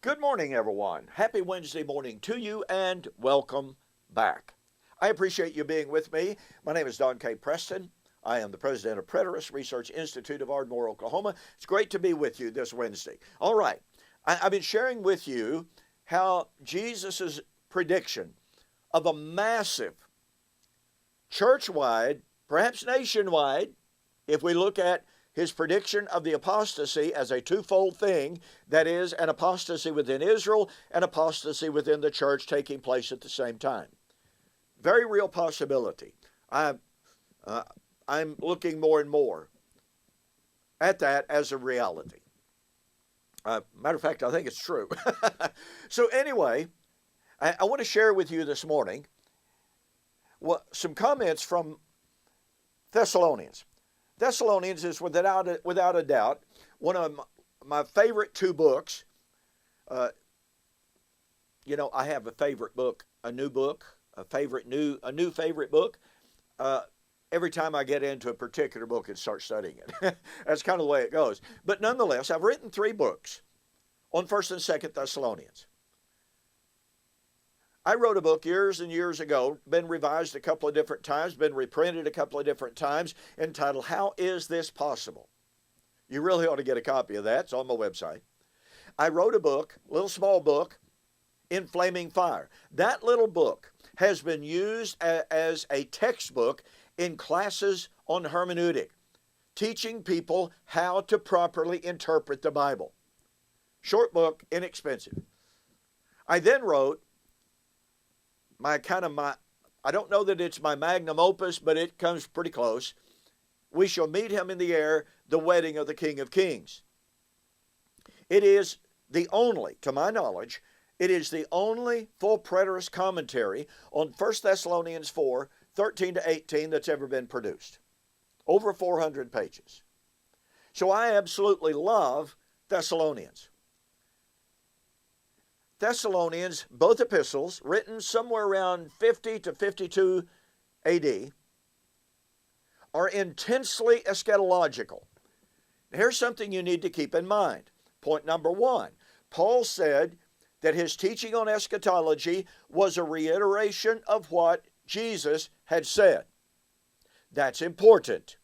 Good morning, everyone. Happy Wednesday morning to you and welcome back. I appreciate you being with me. My name is Don K. Preston. I am the president of Preterist Research Institute of Ardmore, Oklahoma. It's great to be with you this Wednesday. All right, I've been sharing with you how Jesus' prediction of a massive church-wide, perhaps nationwide, if we look at his prediction of the apostasy as a twofold thing, that is, an apostasy within Israel and apostasy within the church taking place at the same time. Very real possibility. I'm looking more and more at that as a reality. Matter of fact, I think it's true. So anyway, I want to share with you this morning some comments from Thessalonians. Thessalonians is without a doubt one of my favorite two books. I have a favorite book, a new favorite book. Every time I get into a particular book and start studying it. That's kind of the way it goes. But nonetheless, I've written 3 books on 1st and 2nd Thessalonians. I wrote a book years and years ago, been revised a couple of different times, been reprinted a couple of different times, entitled, How Is This Possible? You really ought to get a copy of that. It's on my website. I wrote a book, a little small book, In Flaming Fire. That little book has been used as a textbook in classes on hermeneutic, teaching people how to properly interpret the Bible. Short book, inexpensive. I then wrote I don't know that it's my magnum opus, but it comes pretty close. We shall meet him in the air, the wedding of the King of Kings. It is the only, to my knowledge, it is the only full preterist commentary on 1 Thessalonians 4, 13 to 18 that's ever been produced. Over 400 pages. So I absolutely love Thessalonians. Thessalonians, both epistles, written somewhere around 50 to 52 AD, are intensely eschatological. Here's something you need to keep in mind. Point number 1, Paul said that his teaching on eschatology was a reiteration of what Jesus had said. That's important.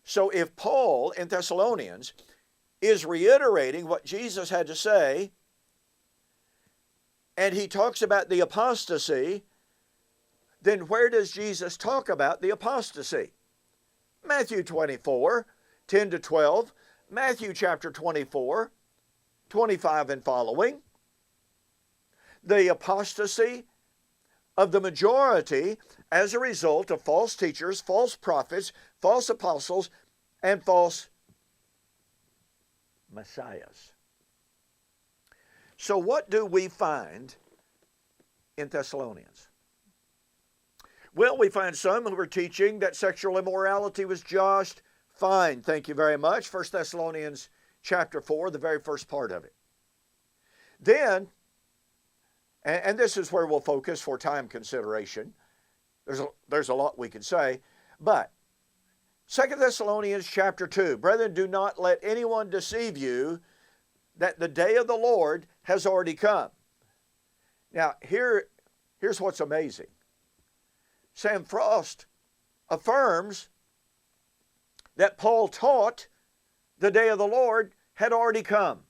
So if Paul in Thessalonians is reiterating what Jesus had to say, and he talks about the apostasy, then where does Jesus talk about the apostasy? Matthew 24, 10 to 12, Matthew chapter 24, 25 and following. The apostasy of the majority as a result of false teachers, false prophets, false apostles, and false messiahs. So what do we find in Thessalonians? Well, we find some who were teaching that sexual immorality was just fine. Thank you very much. 1 Thessalonians chapter 4, the very first part of it. Then, and this is where we'll focus for time consideration. There's a lot we could say. But 2 Thessalonians chapter 2, brethren, do not let anyone deceive you that the day of the Lord has already come. Now, here's what's amazing. Sam Frost affirms that Paul taught the day of the Lord had already come,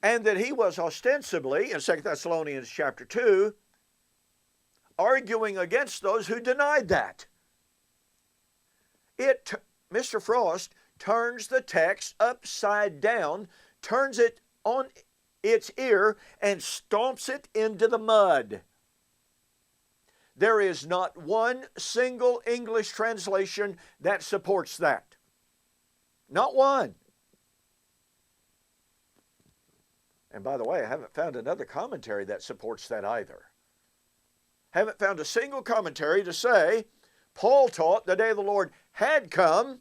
and that he was ostensibly, in 2 Thessalonians chapter 2, arguing against those who denied that. Mr. Frost turns the text upside down, turns it on its ear, and stomps it into the mud. There is not one single English translation that supports that. Not one. And by the way, I haven't found another commentary that supports that either. Haven't found a single commentary to say Paul taught the day of the Lord had come,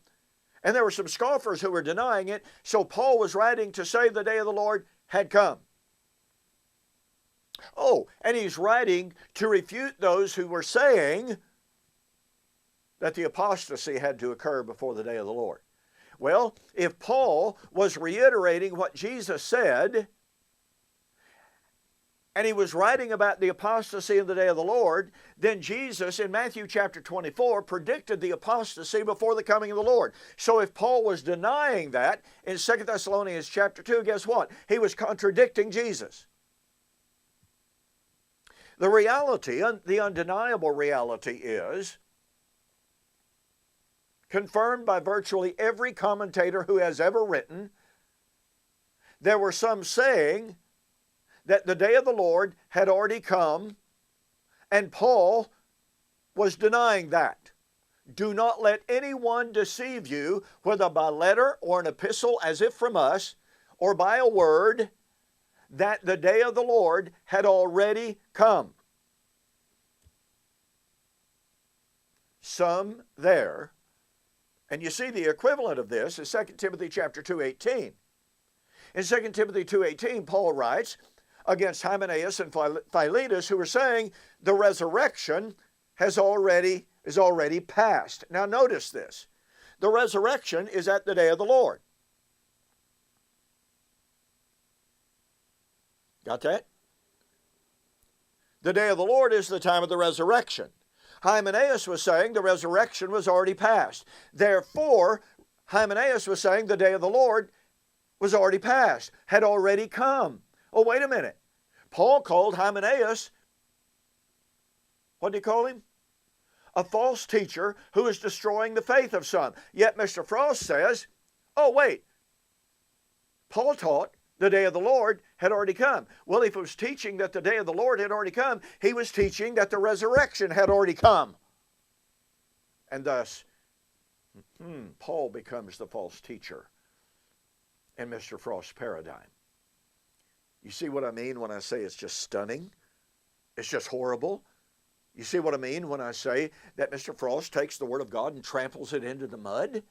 and there were some scoffers who were denying it, so Paul was writing to say the day of the Lord had come. Oh, and he's writing to refute those who were saying that the apostasy had to occur before the day of the Lord. Well, if Paul was reiterating what Jesus said, and he was writing about the apostasy in the day of the Lord, then Jesus in Matthew chapter 24 predicted the apostasy before the coming of the Lord. So if Paul was denying that in 2 Thessalonians chapter 2, guess what? He was contradicting Jesus. The reality, the undeniable reality is, confirmed by virtually every commentator who has ever written, there were some saying that the day of the Lord had already come, and Paul was denying that. Do not let anyone deceive you, whether by letter or an epistle as if from us, or by a word, that the day of the Lord had already come. Some there, and you see the equivalent of this is 2 Timothy chapter 2:18. In 2 Timothy 2:18, Paul writes against Hymenaeus and Philetus, who were saying the resurrection is already past. Now notice this. The resurrection is at the day of the Lord. Got that? The day of the Lord is the time of the resurrection. Hymenaeus was saying the resurrection was already past. Therefore, Hymenaeus was saying the day of the Lord was already past, had already come. Oh, wait a minute. Paul called Hymenaeus, what did he call him? A false teacher who is destroying the faith of some. Yet Mr. Frost says, oh, wait. Paul taught the day of the Lord had already come. Well, if he was teaching that the day of the Lord had already come, he was teaching that the resurrection had already come. And thus, Paul becomes the false teacher in Mr. Frost's paradigm. You see what I mean when I say it's just stunning? It's just horrible. You see what I mean when I say that Mr. Frost takes the Word of God and tramples it into the mud?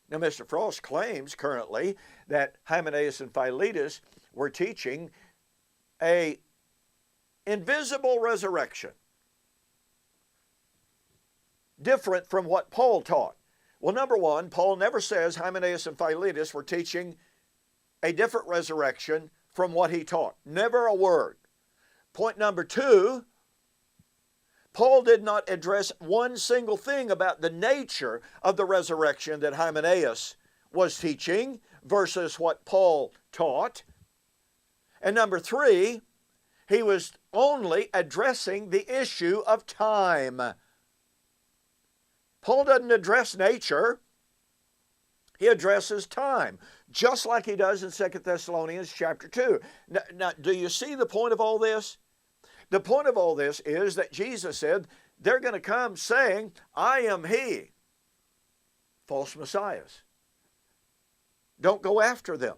Now, Mr. Frost claims currently that Hymenaeus and Philetus were teaching a invisible resurrection, different from what Paul taught. Well, number one, Paul never says Hymenaeus and Philetus were teaching a different resurrection from what he taught. Never a word. Point number two, Paul did not address one single thing about the nature of the resurrection that Hymenaeus was teaching versus what Paul taught. And number three, he was only addressing the issue of time. Paul doesn't address nature. He addresses time, just like he does in 2 Thessalonians chapter 2. Now, do you see the point of all this? The point of all this is that Jesus said they're going to come saying, I am he. False messiahs. Don't go after them.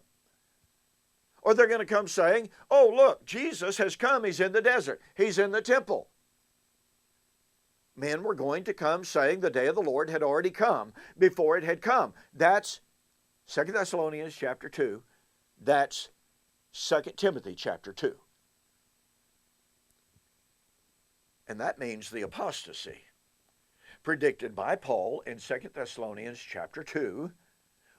Or they're going to come saying, oh, look, Jesus has come. He's in the desert. He's in the temple. Men were going to come saying the day of the Lord had already come before it had come. That's 2 Thessalonians chapter 2. That's 2 Timothy chapter 2. And that means the apostasy predicted by Paul in 2 Thessalonians chapter 2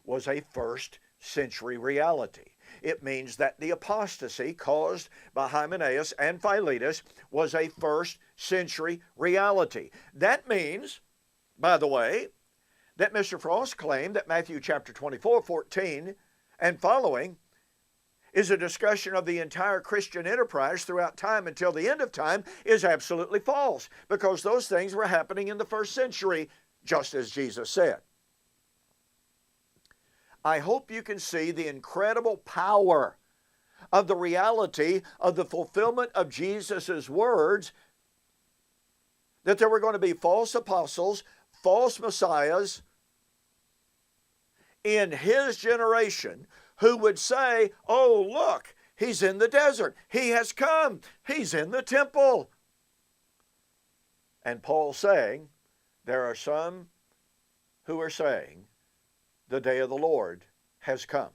was a first century reality. It means that the apostasy caused by Hymenaeus and Philetus was a first century reality. That means, by the way, that Mr. Frost claimed that Matthew chapter 24:14 and following is a discussion of the entire Christian enterprise throughout time until the end of time is absolutely false, because those things were happening in the first century, just as Jesus said. I hope you can see the incredible power of the reality of the fulfillment of Jesus' words, that there were going to be false apostles, false messiahs in his generation who would say, oh, look, he's in the desert. He has come. He's in the temple. And Paul saying, there are some who are saying, the day of the Lord has come.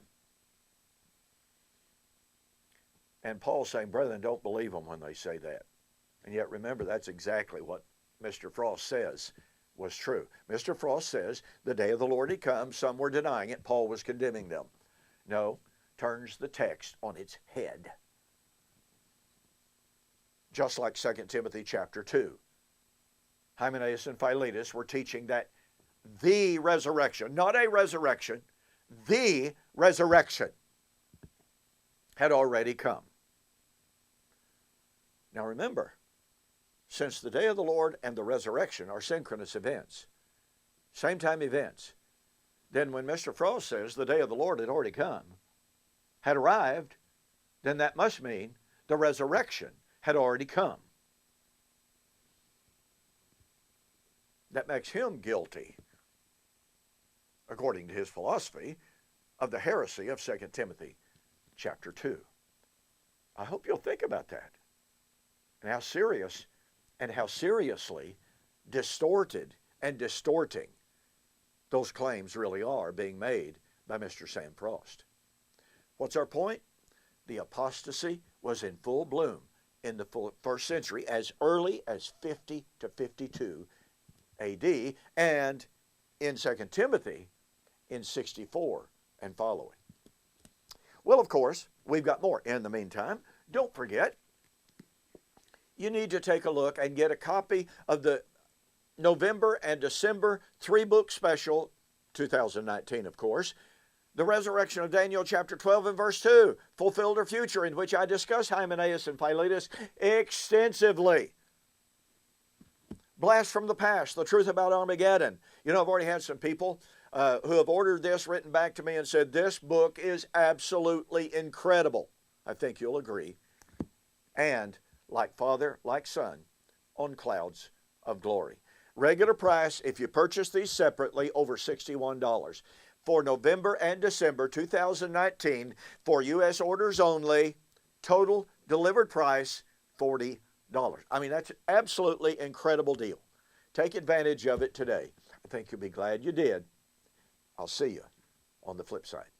And Paul's saying, brethren, don't believe them when they say that. And yet remember, that's exactly what Mr. Frost says was true. Mr. Frost says the day of the Lord had come. Some were denying it. Paul was condemning them. No, turns the text on its head. Just like 2 Timothy chapter 2. Hymenaeus and Philetus were teaching that the resurrection, not a resurrection, the resurrection had already come. Now remember, since the day of the Lord and the resurrection are synchronous events, same time events, then when Mr. Frost says the day of the Lord had already come, had arrived, then that must mean the resurrection had already come. That makes him guilty, according to his philosophy, of the heresy of 2 Timothy chapter 2. I hope you'll think about that and how serious and how seriously distorted and distorting those claims really are being made by Mr. Sam Frost. What's our point? The apostasy was in full bloom in the first century, as early as 50 to 52 AD, and in 2 Timothy in 64 and following. Well, of course, we've got more. In the meantime, don't forget, you need to take a look and get a copy of the November and December 3-book special, 2019, of course, The Resurrection of Daniel, chapter 12 and verse 2, Fulfilled or Future, in which I discuss Hymenaeus and Philetus extensively. Blast from the Past, the truth about Armageddon. You know, I've already had some people who have ordered this, written back to me and said, this book is absolutely incredible. I think you'll agree. And like Father, like Son, on clouds of glory. Regular price, if you purchase these separately, over $61. For November and December 2019, for U.S. orders only, total delivered price, $40. I mean, that's an absolutely incredible deal. Take advantage of it today. I think you'll be glad you did. I'll see you on the flip side.